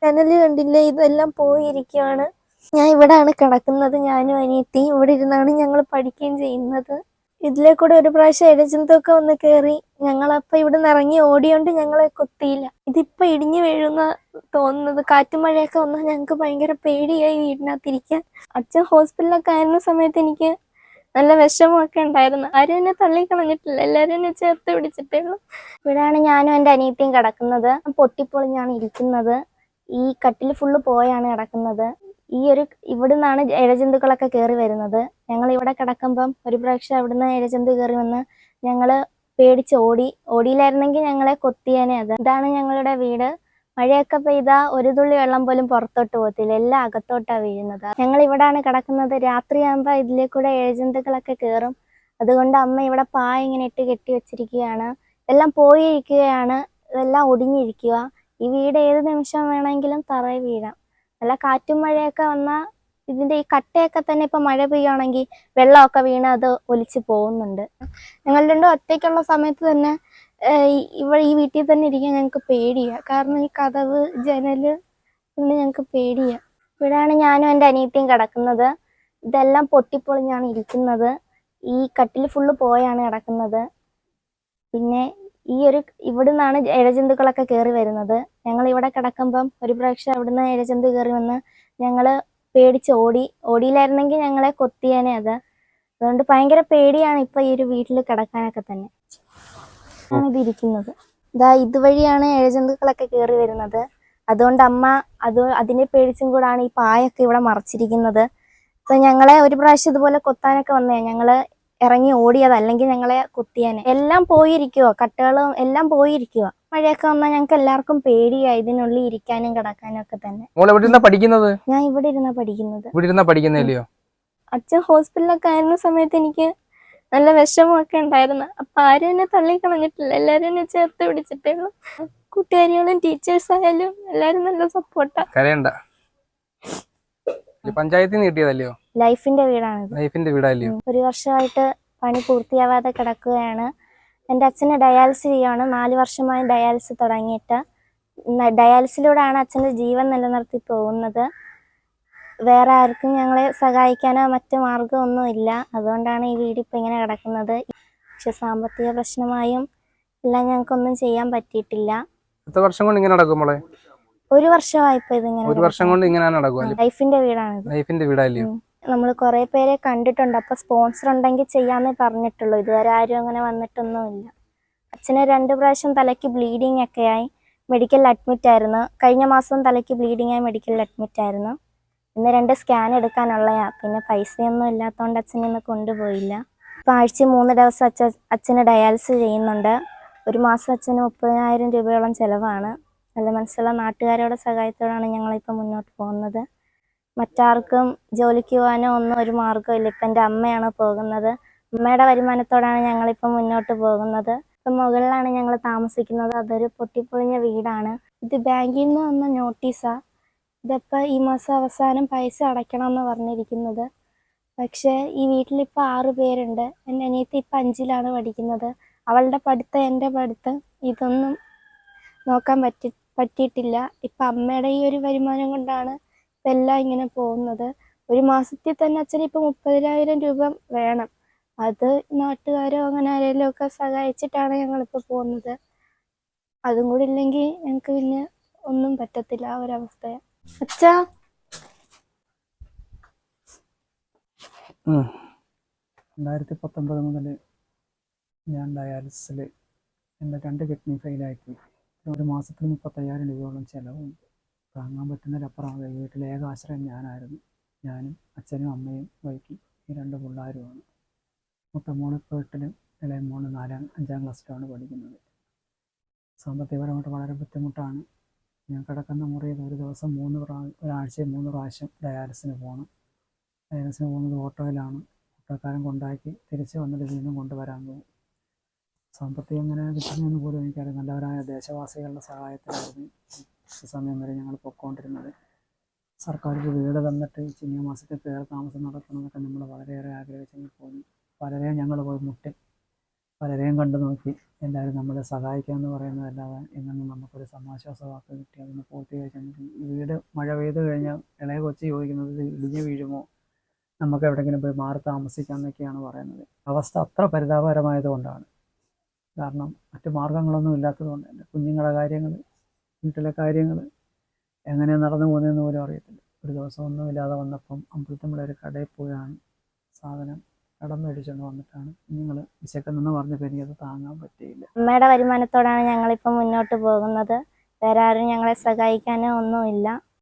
ജനല് കണ്ടില്ലേ, ഇതെല്ലാം പോയിരിക്കുകയാണ്. ഞാൻ ഇവിടാണ് കിടക്കുന്നത്. ഞാനും അനിയത്തിയും ഇവിടെ ഇരുന്നാണ് ഞങ്ങൾ പഠിക്കുകയും ചെയ്യുന്നത്. ഇതിലെ കൂടെ ഒരു പ്രാവശ്യം ഇഴജന്തൊക്കെ വന്ന് കയറി. ഞങ്ങളപ്പ ഇവിടുന്ന് ഇറങ്ങി ഓടിയോണ്ട് ഞങ്ങളെ കൊത്തിയില്ല. ഇതിപ്പോ ഇടിഞ്ഞു വീഴുന്ന തോന്നുന്നത്. കാറ്റും മഴയൊക്കെ വന്നാൽ ഞങ്ങൾക്ക് ഭയങ്കര പേടിയായി വീടിനകത്തിരിക്കാൻ. അച്ഛൻ ഹോസ്പിറ്റലിലൊക്കെ ആയിരുന്ന സമയത്ത് എനിക്ക് നല്ല വിഷമമൊക്കെ ഉണ്ടായിരുന്നു. ആരും എന്നെ തള്ളിക്കളഞ്ഞിട്ടില്ല, എല്ലാരും എന്നെ ചേർത്ത് പിടിച്ചിട്ടേ ഉള്ളൂ. ഇവിടാണ് ഞാനും എൻ്റെ അനിയത്തിയും കിടക്കുന്നത്. പൊട്ടിപ്പൊളിഞ്ഞാണ് ഇരിക്കുന്നത്. ഈ കട്ടിൽ ഫുള്ള് പോയാണ് കിടക്കുന്നത്. ഇവിടുന്നാണ് ഇഴജന്തുക്കളൊക്കെ കയറി വരുന്നത്. ഞങ്ങൾ ഇവിടെ കിടക്കുമ്പം ഒരു പ്രാവശ്യം അവിടുന്ന് ഇഴജന്തു കയറി വന്ന് ഞങ്ങള് പേടിച്ച് ഓടിയില്ലായിരുന്നെങ്കിൽ ഞങ്ങളെ കൊത്തിയേനെ. ഇതാണ് ഞങ്ങളുടെ വീട്. മഴയൊക്കെ പെയ്താ ഒരു തുള്ളി വെള്ളം പോലും പുറത്തോട്ട് പോകത്തില്ല, എല്ലാം അകത്തോട്ടാ വീഴുന്നത്. ഞങ്ങൾ ഇവിടാണ് കിടക്കുന്നത്. രാത്രിയാകുമ്പോ ഇതിലെ കൂടെ ഇഴജന്തുക്കളൊക്കെ കയറും. അതുകൊണ്ട് അമ്മ ഇവിടെ പായ ഇങ്ങനെ ഇട്ട് കെട്ടി വെച്ചിരിക്കുകയാണ്. എല്ലാം പോയിരിക്കുകയാണ്, ഇതെല്ലാം ഒടിഞ്ഞിരിക്കുക. ഈ വീട് ഏത് നിമിഷം വേണമെങ്കിലും തറയിൽ വീഴാം. നല്ല കാറ്റും മഴയൊക്കെ വന്നാൽ ഇതിന്റെ ഈ കട്ടയൊക്കെ തന്നെ ഇപ്പൊ മഴ പെയ്യുകയാണെങ്കിൽ വെള്ളമൊക്കെ വീണ് അത് ഒലിച്ച് പോകുന്നുണ്ട്. ഞങ്ങൾ രണ്ടും ഒറ്റയ്ക്കുള്ള സമയത്ത് തന്നെ ഈ വീട്ടിൽ തന്നെ ഇരിക്കാൻ ഞങ്ങൾക്ക് പേടിയാണ്. കാരണം ഈ കതവ് ജനല് പിന്നെ ഞങ്ങൾക്ക് പേടിയാണ്. ഇവിടെയാണ് ഞാനും എൻ്റെ അനിയത്തിയും കിടക്കുന്നത്. ഇതെല്ലാം പൊട്ടിപ്പൊളിഞ്ഞാണ് ഇരിക്കുന്നത്. ഈ കട്ടിൽ ഫുള്ള് പോയാണ് കിടക്കുന്നത്. പിന്നെ ഇവിടുന്നാണ് ഇഴജന്തുക്കളൊക്കെ കയറി വരുന്നത്. ഞങ്ങൾ ഇവിടെ കിടക്കുമ്പം ഒരു പ്രാവശ്യം അവിടുന്ന് ഇഴജന്തു കയറി വന്ന് ഞങ്ങള് പേടിച്ച് ഓടിയില്ലായിരുന്നെങ്കിൽ ഞങ്ങളെ കൊത്തിയേനെ. അതുകൊണ്ട് ഭയങ്കര പേടിയാണ് ഇപ്പൊ ഈ ഒരു വീട്ടിൽ കിടക്കാനൊക്കെ തന്നെ. ആണ് ഇതിരിക്കുന്നത്. ഇതുവഴിയാണ് ഇഴജന്തുക്കളൊക്കെ കയറി വരുന്നത്. അതുകൊണ്ട് അമ്മ അതിനെ പേടിച്ചും കൂടാണ് ഈ പായൊക്കെ ഇവിടെ മറച്ചിരിക്കുന്നത്. അപ്പൊ ഞങ്ങളെ ഒരു പ്രാവശ്യം ഇതുപോലെ കൊത്താനൊക്കെ വന്നേ, ഞങ്ങള് ഇറങ്ങി ഓടിയത്, അല്ലെങ്കിൽ ഞങ്ങളെ കുത്തിയാനെ. എല്ലാം പോയിരിക്കുവോ, കട്ടകളും എല്ലാം പോയിരിക്കുവോ. മഴയൊക്കെ വന്നാൽ ഞങ്ങൾക്ക് എല്ലാവർക്കും പേടിയായി ഇതിനുള്ളിൽ ഇരിക്കാനും കിടക്കാനും ഒക്കെ തന്നെ. ഞാൻ ഇവിടെ ഇരുന്നാ പഠിക്കുന്നത്. അച്ഛൻ ഹോസ്പിറ്റലിലൊക്കെ ആയിരുന്ന സമയത്ത് എനിക്ക് നല്ല വിഷമമൊക്കെ ഉണ്ടായിരുന്നു. അപ്പൊ ആരും എന്നെ തള്ളിക്കളഞ്ഞിട്ടില്ല, എല്ലാരും എന്നെ ചേർത്ത് പിടിച്ചിട്ടേ ഉള്ളൂ. കൂട്ടുകാരികളും ടീച്ചേഴ്സ് ആയാലും എല്ലാരും നല്ല സപ്പോർട്ടാ. പഞ്ചായത്തിൽ നിന്ന് കിട്ടിയതല്ലയോ? ലൈഫിന്റെ വീടാണ്. ഒരു വർഷമായിട്ട് പണി പൂർത്തിയാവാതെ കിടക്കുകയാണ്. എൻ്റെ അച്ഛന് ഡയാലിസിസ് ചെയ്യുകയാണ്. 4 വർഷമായി ഡയാലിസിസ് തുടങ്ങിയിട്ട്. ഡയാലിസിലൂടെയാണ് അച്ഛൻ്റെ ജീവൻ നിലനിർത്തി പോകുന്നത്. വേറെ ആർക്കും ഞങ്ങളെ സഹായിക്കാനോ മറ്റു മാർഗമൊന്നും ഇല്ല. അതുകൊണ്ടാണ് ഈ വീട് ഇപ്പം ഇങ്ങനെ കിടക്കുന്നത്. പക്ഷെ സാമ്പത്തിക പ്രശ്നമായും എല്ലാം ഞങ്ങൾക്കൊന്നും ചെയ്യാൻ പറ്റിയിട്ടില്ല. എത്ര വർഷം കൊണ്ട് ഇങ്ങനെ നടക്കും മോളെ? 1 വർഷമായിപ്പോ ഇതിങ്ങനെ. 1 വർഷം കൊണ്ട് ഇങ്ങനെ നടക്കും. ലൈഫിന്റെ വീടാണ്. നമ്മൾ കുറെ പേരെ കണ്ടിട്ടുണ്ട്. അപ്പൊ സ്പോൺസർ ഉണ്ടെങ്കിൽ ചെയ്യാന്നേ പറഞ്ഞിട്ടുള്ളൂ. ഇതുവരെ ആരും അങ്ങനെ വന്നിട്ടൊന്നുമില്ല. അച്ഛന് 2 പ്രാവശ്യം തലയ്ക്ക് ബ്ലീഡിങ് ഒക്കെ ആയി മെഡിക്കലിൽ അഡ്മിറ്റ് ആയിരുന്നു. കഴിഞ്ഞ മാസം തലയ്ക്ക് ബ്ലീഡിങ് ആയി മെഡിക്കലിൽ അഡ്മിറ്റ് ആയിരുന്നു. ഇന്ന് 2 സ്കാൻ എടുക്കാനുള്ളയാ. പിന്നെ പൈസയൊന്നും ഇല്ലാത്തതുകൊണ്ട് അച്ഛൻ ഇന്ന് കൊണ്ടുപോയില്ല. ഇപ്പം ആഴ്ച 3 ദിവസം അച്ഛന് ഡയാലിസിസ് ചെയ്യുന്നുണ്ട്. ഒരു മാസം അച്ഛന് 30,000 രൂപയോളം ചിലവാണ്. നല്ല മനസ്സുള്ള നാട്ടുകാരുടെ സഹായത്തോടാണ് ഞങ്ങളിപ്പോൾ മുന്നോട്ട് പോകുന്നത്. മറ്റാർക്കും ജോലിക്ക് പോകാനോ ഒന്നും ഒരു മാർഗ്ഗമില്ല. ഇപ്പം എൻ്റെ അമ്മയാണ് പോകുന്നത്. അമ്മയുടെ വരുമാനത്തോടാണ് ഞങ്ങളിപ്പം മുന്നോട്ട് പോകുന്നത്. ഇപ്പം മുകളിലാണ് ഞങ്ങൾ താമസിക്കുന്നത്. അതൊരു പൊട്ടിപ്പൊളിഞ്ഞ വീടാണ്. ഇത് ബാങ്കിൽ നിന്ന് വന്ന നോട്ടീസാ. ഇതിപ്പോൾ ഈ മാസം അവസാനം പൈസ അടയ്ക്കണമെന്ന് പറഞ്ഞിരിക്കുന്നത്. പക്ഷേ ഈ വീട്ടിലിപ്പോൾ 6 പേരുണ്ട്. എൻ്റെ അനിയത്തി ഇപ്പം 5ലാണ് പഠിക്കുന്നത്. അവളുടെ പഠിത്തം, എൻ്റെ പഠിത്തം, ഇതൊന്നും നോക്കാൻ പറ്റിയിട്ടില്ല. ഇപ്പം അമ്മയുടെ ഈ ഒരു വരുമാനം കൊണ്ടാണ് ഇപ്പം എല്ലാം ഇങ്ങനെ പോകുന്നത്. ഒരു മാസത്തിൽ തന്നെ അച്ഛന് ഇപ്പം 30,000 രൂപ വേണം. അത് നാട്ടുകാരോ അങ്ങനെ ആരെങ്കിലും ഒക്കെ സഹായിച്ചിട്ടാണ് ഞങ്ങളിപ്പോൾ പോകുന്നത്. അതും കൂടി ഇല്ലെങ്കിൽ ഞങ്ങൾക്ക് പിന്നെ ഒന്നും പറ്റത്തില്ല. ആ ഒരവസ്ഥയാണ്. അച്ഛാ, 2019 മുതൽ ഞാൻ ഡയാലിസിസിൽ എൻ്റെ 2 കിഡ്നി ഫെയിലായിപ്പോയി. ഒരു മാസത്തിന് 35,000 രൂപയോളം ചിലവുണ്ട്. താങ്ങാൻ പറ്റുന്നതിലപ്പുറം. വീട്ടിലെ ഏക ആശ്രയം ഞാനായിരുന്നു. ഞാനും അച്ഛനും അമ്മയും വൈഫും ഈ 2 പിള്ളേരുമാണ്. മൂത്ത മോൾ ഇപ്പോൾ 8ലും ഇളയ മോൾ 5ാം ക്ലാസ്സിലാണ് പഠിക്കുന്നത്. സാമ്പത്തികപരമായിട്ട് വളരെ ബുദ്ധിമുട്ടാണ്. ഞാൻ കിടക്കുന്ന മുറിയിൽ ഒരു ദിവസം ഒരാഴ്ചയിൽ 3 പ്രാവശ്യം ഡയാലിസിന് പോകണം. ഡയാലിസിന് പോകുന്നത് ഓട്ടോയിലാണ്. ഓട്ടോക്കാരൻ കൊണ്ടാക്കി തിരിച്ച് വന്നിട്ട് വീണ്ടും കൊണ്ടുവരാൻ പോകും. സാമ്പത്തികം എങ്ങനെ കിട്ടുന്നതെന്ന് പോലും എനിക്കറിയാം. നല്ലവരായ ദേശവാസികളുടെ സഹായത്തിലായിരുന്നു ഈ സമയം വരെ ഞങ്ങൾ പൊയ്ക്കൊണ്ടിരുന്നത്. സർക്കാർ ഒരു വീട് തന്നിട്ട് ചിങ്ങമാസത്തിൽ കയറി താമസം നടത്തണമെന്നൊക്കെ നമ്മൾ വളരെയേറെ ആഗ്രഹിച്ചെങ്കിൽ പോലും പലരെയും ഞങ്ങൾ പോയി മുട്ടി. പലരെയും കണ്ടു നോക്കി എല്ലാവരും നമ്മളെ സഹായിക്കാമെന്ന് പറയുന്നതല്ലാതെ ഇന്നൊന്നും നമുക്കൊരു സമാശ്വാസ വാക്ക് കിട്ടി അതൊന്ന് പൂർത്തീകരിച്ചു. വീട് മഴ പെയ്ത് കഴിഞ്ഞാൽ ഇളയ കൊച്ച് ചോദിക്കുന്നത് ഇത് ഇടിഞ്ഞു വീഴുമോ, നമുക്ക് എവിടെയെങ്കിലും പോയി മാറി താമസിക്കാമെന്നൊക്കെയാണ് പറയുന്നത്. അവസ്ഥ അത്ര പരിതാപകരമായത് കൊണ്ടാണ്. കാരണം മറ്റു മാർഗങ്ങളൊന്നും ഇല്ലാത്തത് കൊണ്ട് തന്നെ കുഞ്ഞുങ്ങളുടെ കാര്യങ്ങൾ, വീട്ടിലെ കാര്യങ്ങൾ എങ്ങനെ നടന്നു പോകുന്നതെന്ന് പോലും അറിയത്തില്ല. ഒരു ദിവസം ഒന്നുമില്ലാതെ വന്നപ്പം അമ്പലത്തിലുള്ള ഒരു കടയിൽ പോയാണ് സാധനം കടം മേടിച്ചുകൊണ്ട് വന്നിട്ടാണ് കുഞ്ഞുങ്ങൾ വിശക്കുന്നെന്ന് പറഞ്ഞപ്പോൾ എനിക്കത് താങ്ങാൻ പറ്റിയില്ല. അമ്മയുടെ വരുമാനത്തോടാണ് ഞങ്ങളിപ്പം മുന്നോട്ട് പോകുന്നത്. വേറെ ആരും ഞങ്ങളെ സഹായിക്കാനോ ഒന്നുമില്ല.